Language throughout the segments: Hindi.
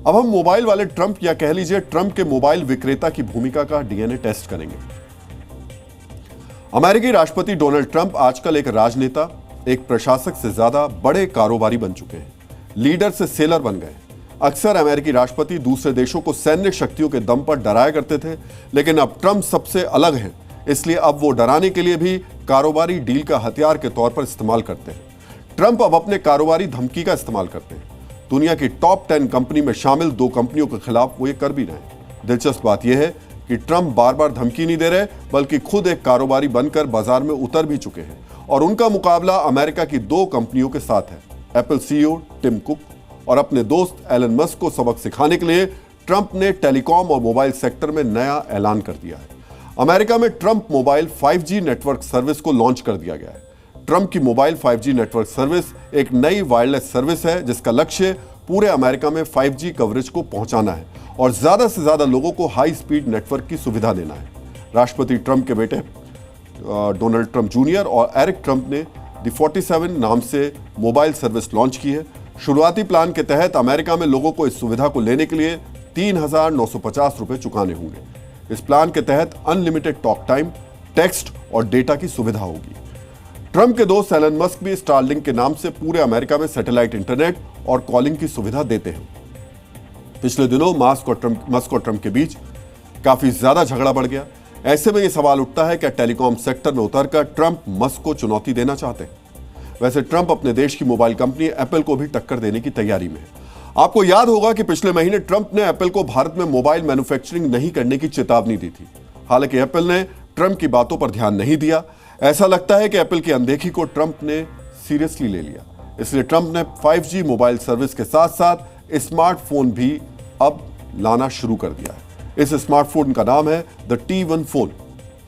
अब हम मोबाइल वाले ट्रंप या कह लीजिए ट्रंप के मोबाइल विक्रेता की भूमिका का डीएनए टेस्ट करेंगे। अमेरिकी राष्ट्रपति डोनाल्ड ट्रंप आजकल एक राजनेता, एक प्रशासक से ज्यादा बड़े कारोबारी बन चुके हैं। लीडर से सेलर बन गए। अक्सर अमेरिकी राष्ट्रपति दूसरे देशों को सैन्य शक्तियों के दम पर डराया करते थे, लेकिन अब ट्रंप सबसे अलग हैं, इसलिए अब वो डराने के लिए भी कारोबारी डील का हथियार के तौर पर इस्तेमाल करते हैं। ट्रंप अब अपने कारोबारी धमकी का इस्तेमाल करते हैं। दुनिया की टॉप 10 कंपनी में शामिल 2 कंपनियों के खिलाफ वो ये कर भी रहे हैं। दिलचस्प बात यह है कि ट्रंप बार बार धमकी नहीं दे रहे, बल्कि खुद एक कारोबारी बनकर बाजार में उतर भी चुके हैं और उनका मुकाबला अमेरिका की 2 कंपनियों के साथ है। एप्पल सीईओ टिम कुक और अपने दोस्त एलन मस्क को सबक सिखाने के लिए ट्रंप ने टेलीकॉम और मोबाइल सेक्टर में नया ऐलान कर दिया है। अमेरिका में Trump mobile 5G network service को लॉन्च कर दिया गया है। ट्रंप की मोबाइल 5G नेटवर्क सर्विस एक नई वायरलेस सर्विस है जिसका लक्ष्य पूरे अमेरिका में 5G कवरेज को पहुंचाना है और ज्यादा से ज्यादा लोगों को हाई स्पीड नेटवर्क की सुविधा देना है। राष्ट्रपति ट्रंप के बेटे डोनाल्ड ट्रंप जूनियर और एरिक ट्रंप ने दी 47 नाम से मोबाइल सर्विस लॉन्च की है। शुरुआती प्लान के तहत अमेरिका में लोगों को इस सुविधा को लेने के लिए 3,950 रुपए चुकाने होंगे। इस प्लान के तहत अनलिमिटेड टॉक टाइम, टेक्स्ट और डेटा की सुविधा होगी। ट्रंप के दोस्त एलन मस्क भी स्टारलिंक के नाम से पूरे अमेरिका में सैटेलाइट इंटरनेट और कॉलिंग की सुविधा देते हैं। पिछले दिनों मस्क और ट्रंप के बीच काफी ज्यादा झगड़ा बढ़ गया। ऐसे में यह सवाल उठता है, क्या टेलीकॉम सेक्टर में उतरकर ट्रंप मस्क को चुनौती देना चाहते हैं? वैसे ट्रंप अपने देश की मोबाइल कंपनी एप्पल को भी टक्कर देने की तैयारी में है। आपको याद होगा कि पिछले महीने ट्रंप ने एप्पल को भारत में मोबाइल मैन्युफैक्चरिंग नहीं करने की चेतावनी दी थी। हालांकि एप्पल ने ट्रंप की बातों पर ध्यान नहीं दिया। ऐसा लगता है कि एप्पल की अनदेखी को ट्रंप ने सीरियसली ले लिया। इसलिए ट्रंप ने 5G मोबाइल सर्विस के साथ साथ स्मार्टफोन भी अब लाना शुरू कर दिया है। इस स्मार्टफोन का नाम है the T1 phone.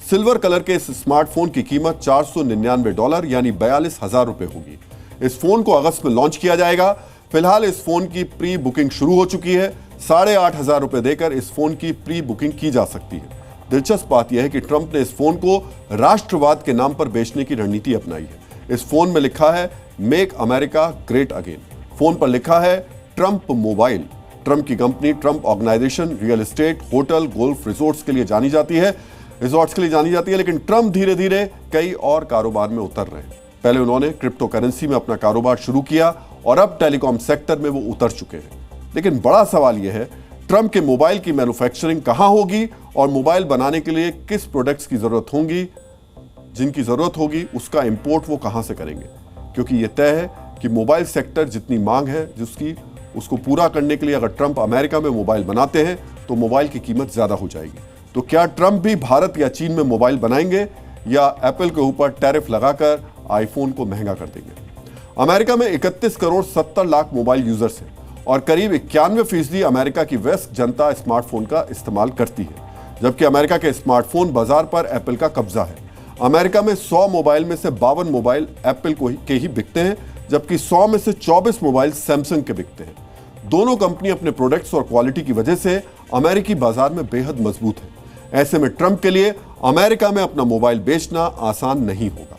Silver colour के इस स्मार्टफोन की कीमत $499 यानी 42,000 रुपए होगी। इस फोन को अगस्त में लॉन्च किया जाएगा। फिलहाल इस फोन की प्री बुकिंग शुरू हो चुकी है। 8,500 रुपए देकर इस फोन की प्री बुकिंग की जा सकती है। दिलचस्प बात यह है कि ट्रंप ने इस फोन को राष्ट्रवाद के नाम पर बेचने की रणनीति अपनाई है। इस फोन में लिखा है make America great again. Phone पर लिखा है ट्रंप मोबाइल। ट्रंप की company Trump organisation real estate, hotel, golf resorts के लिए जानी जाती है, लेकिन ट्रंप धीरे धीरे कई और कारोबार में उतर रहे हैं। पहले उन्होंने क्रिप्टो करेंसी में अपना कारोबार शुरू किया और अब टेलीकॉम सेक्टर में वो उतर चुके हैं। लेकिन बड़ा सवाल यह है, ट्रंप के मोबाइल की मैन्युफैक्चरिंग कहां होगी और मोबाइल बनाने के लिए किस प्रोडक्ट्स की जरूरत होगी, जिनकी जरूरत होगी उसका इंपोर्ट वो कहां से करेंगे? क्योंकि यह तय है कि मोबाइल सेक्टर जितनी मांग है जिसकी, उसको पूरा करने के लिए अगर ट्रंप अमेरिका में मोबाइल बनाते हैं तो मोबाइल की कीमत ज्यादा हो जाएगी। तो क्या ट्रंप भी भारत या चीन में मोबाइल बनाएंगे या एप्पल के ऊपर टैरिफ लगाकर आईफोन को महंगा कर देंगे? अमेरिका में 31 करोड़ 70 लाख मोबाइल यूजर्स हैं और करीब 91% अमेरिका की वयस्क जनता स्मार्टफोन का इस्तेमाल करती है, जबकि अमेरिका के स्मार्टफोन बाजार पर एप्पल का कब्जा है। अमेरिका में 100 मोबाइल में से 52 मोबाइल एप्पल के ही बिकते हैं, जबकि 100 में से 24 मोबाइल सैमसंग के बिकते हैं। दोनों कंपनी अपने प्रोडक्ट्स और क्वालिटी की वजह से अमेरिकी बाजार में बेहद मजबूत है। ऐसे में ट्रंप के लिए अमेरिका में अपना मोबाइल बेचना आसान नहीं होगा।